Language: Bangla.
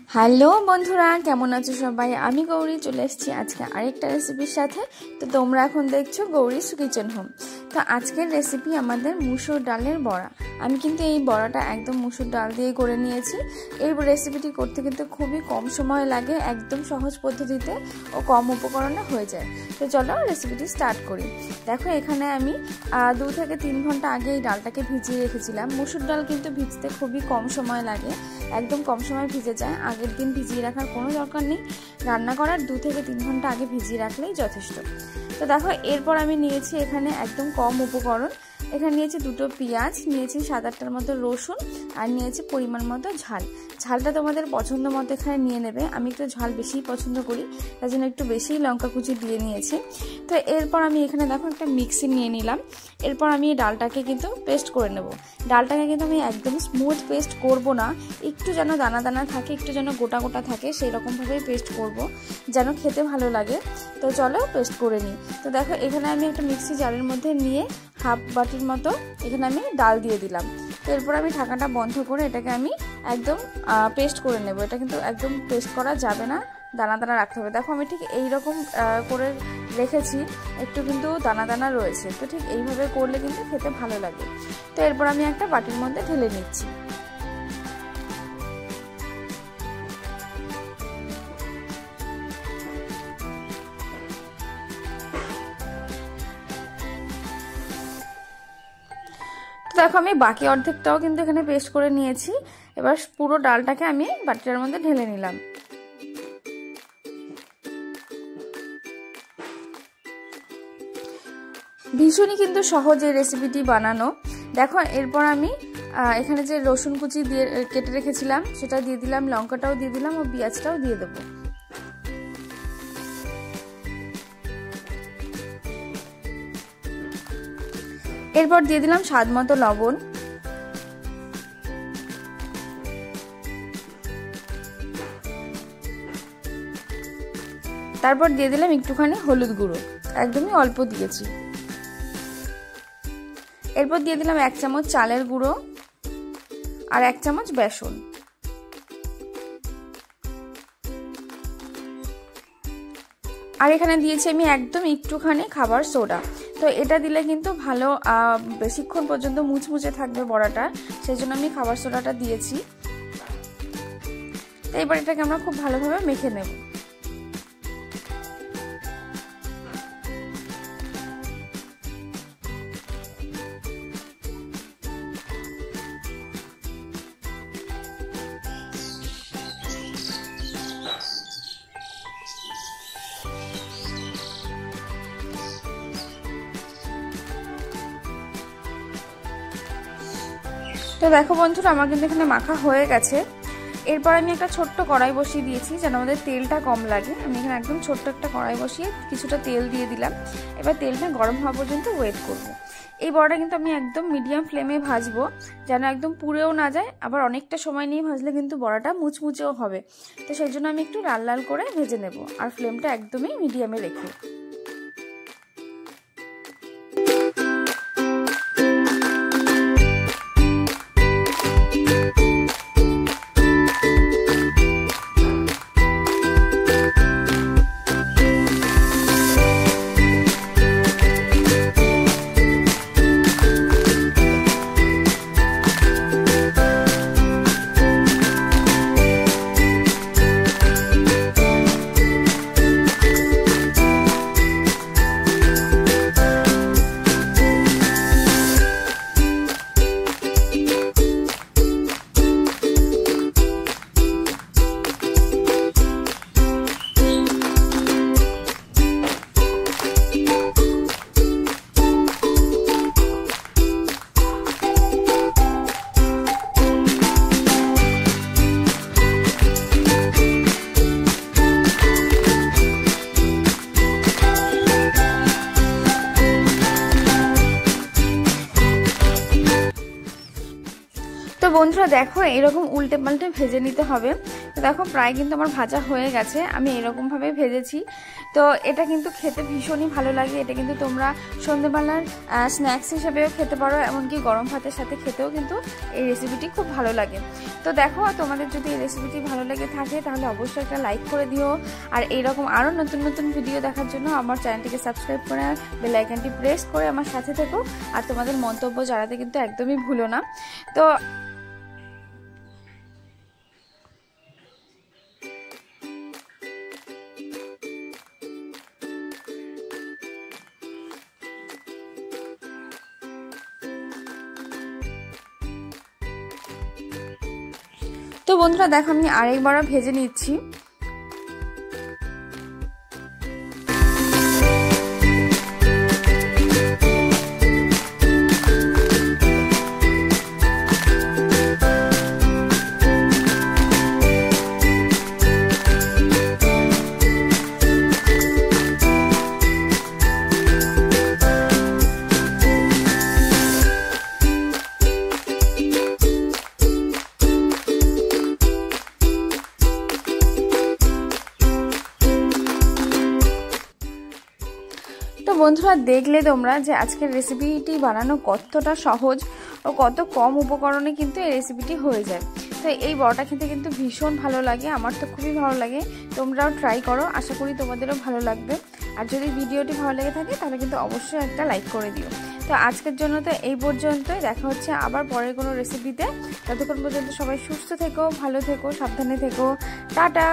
হ্যালো বন্ধুরা, কেমন আছো সবাই? আমি গৌরী চলে এসেছি আজকে আরেকটা রেসিপির সাথে। তো তোমরা এখন দেখছো গৌরীস কিচেন হোম। তো আজকের রেসিপি আমাদের মুসুর ডালের বড়া। আমি কিন্তু এই বড়াটা একদম মুসুর ডাল দিয়ে করে নিয়েছি। এই রেসিপিটি করতে কিন্তু খুবই কম সময় লাগে, একদম সহজ পদ্ধতিতে ও কম উপকরণে হয়ে যায়। তো চলো রেসিপিটি স্টার্ট করি। দেখো এখানে আমি 2 থেকে 3 ঘন্টা আগে এই ডালটাকে ভিজিয়ে রেখেছিলাম। মুসুর ডাল কিন্তু ভিজতে খুবই কম সময় লাগে, একদম কম সময় ভিজে যায়। আগের দিন ভিজিয়ে রাখার কোনো দরকার নেই, রান্না করার 2 থেকে 3 ঘন্টা আগে ভিজিয়ে রাখলেই যথেষ্ট। তো দেখো এরপর আমি নিয়েছি এখানে একদম কম উপকরণ। এখানে নিয়েছি 2টো পেঁয়াজ, নিয়েছি 7-8টার মতো রসুন, আর নিয়েছি পরিমাণ মতো ঝাল। ঝালটা তোমাদের পছন্দ মতো এখানে নিয়ে নেবে। আমি একটু ঝাল বেশিই পছন্দ করি, তার জন্য একটু বেশিই লঙ্কা কুচি দিয়ে নিয়েছি। তো এরপর আমি এখানে দেখো একটা মিক্সি নিয়ে নিলাম। এরপর আমি এই ডালটাকে কিন্তু পেস্ট করে নেব। ডালটাকে কিন্তু আমি একদম স্মুথ পেস্ট করব না, একটু যেন দানা দানা থাকে, একটু যেন গোটা গোটা থাকে, সেই রকমভাবেই পেস্ট করব, যেন খেতে ভালো লাগে। তো চলো পেস্ট করে নিই। তো দেখো এখানে আমি একটা মিক্সি জারের মধ্যে নিয়ে হাফ বাটির মতো এখানে আমি ডাল দিয়ে দিলাম। তো এরপর আমি ঢাকাটা বন্ধ করে এটাকে আমি একদম পেস্ট করে নেব। এটা কিন্তু একদম পেস্ট করা যাবে না, দানা দানা রাখতে হবে। দেখো আমি ঠিক এই রকম করে রেখেছি, একটু কিন্তু দানা দানা রয়েছে। তো ঠিক এইভাবে করলে কিন্তু খেতে ভালো লাগে। তো এরপর আমি একটা বাটির মধ্যে ঢেলে নিচ্ছি। দেখো আমি বাকি অর্ধেকটাও কিন্তু এখানে পেস্ট করে নিয়েছি। এবার পুরো ডালটাকে আমি বাটিটার মধ্যে ঢেলে নিলাম। ভীষণই কিন্তু সহজ এই রেসিপিটি বানানো। দেখো এরপর আমি এখানে যে রসুন কুচি দিয়ে কেটে রেখেছিলাম সেটা দিয়ে দিলাম, লঙ্কাটাও দিয়ে দিলাম ও পেঁয়াজটাও দিয়ে দেবো। এরপর দিয়ে দিলাম স্বাদ মতো লবণ। তারপর দিয়ে দিলাম একটুখানি হলুদ গুঁড়ো, একদমই অল্প দিয়েছি। এরপর দিয়ে দিলাম 1 চামচ চালের গুঁড়ো আর 1 চামচ বেসন। আর এখানে দিয়েছি আমি একদম একটুখানি খাবার সোডা। তো এটা দিলে কিন্তু ভালো বেশিক্ষণ পর্যন্ত মুচমুচে থাকবে বড়াটা, সেই জন্য আমি খাবার সোডাটা দিয়েছি। তো এবার এটাকে আমরা খুব ভালোভাবে মেখে নেব। তো দেখো বন্ধুরা আমার কিন্তু এখানে মাখা হয়ে গেছে। এরপর আমি একটা ছোট্ট কড়াই বসিয়ে দিয়েছি যেন আমাদের তেলটা কম লাগে। আমি এখানে একদম ছোট্ট একটা কড়াই বসিয়ে কিছুটা তেল দিয়ে দিলাম। এবার তেলটা গরম হওয়া পর্যন্ত ওয়েট করব। এই বড়াটা কিন্তু আমি একদম মিডিয়াম ফ্লেমে ভাজবো, যেন একদম পুড়েও না যায়। আবার অনেকটা সময় নিয়ে ভাজলে কিন্তু বড়াটা মুচমুচেও হবে। তো সেই জন্য আমি একটু লাল লাল করে ভেজে নেব, আর ফ্লেমটা একদমই মিডিয়ামে রেখে। বন্ধুরা দেখো এরকম উল্টে পাল্টে ভেজে নিতে হবে। তো দেখো প্রায় কিন্তু আমার ভাজা হয়ে গেছে, আমি এরকমভাবে ভেজেছি। তো এটা কিন্তু খেতে ভীষণই ভালো লাগে। এটা কিন্তু তোমরা সন্ধ্যেবেলার স্ন্যাক্স হিসেবেও খেতে পারো, এমনকি গরম ভাতের সাথে খেতেও কিন্তু এই রেসিপিটি খুব ভালো লাগে। তো দেখো তোমাদের যদি এই রেসিপিটি ভালো লেগে থাকে তাহলে অবশ্যই একটা লাইক করে দিও। আর এইরকম আরও নতুন নতুন ভিডিও দেখার জন্য আমার চ্যানেলটিকে সাবস্ক্রাইব করে বেল আইকনটি প্রেস করে আমার সাথে থেকো। আর তোমাদের মন্তব্য জানাতে কিন্তু একদমই ভুলো না। তো বন্ধুরা দেখো আমি আরেকবার ভেজে নিচ্ছি। তো বন্ধুরা দেখলে তোমরা যে আজকের রেসিপিটি বানানো কতটা সহজ ও কত কম উপকরণে কিন্তু এই রেসিপিটি হয়ে যায়। তো এই বড়াটা খেতে কিন্তু ভীষণ ভালো লাগে, আমার তো খুবই ভালো লাগে। তোমরাও ট্রাই করো, আশা করি তোমাদেরও ভালো লাগবে। আর যদি ভিডিওটি ভালো লেগে থাকে তাহলে কিন্তু অবশ্যই একটা লাইক করে দিও। তো আজকের জন্য তো এই পর্যন্তই, দেখা হচ্ছে আবার পরের কোনো রেসিপিতে। ততক্ষণ পর্যন্ত সবাই সুস্থ থেকো, ভালো থেকো, সাবধানে থেকো, টাটা।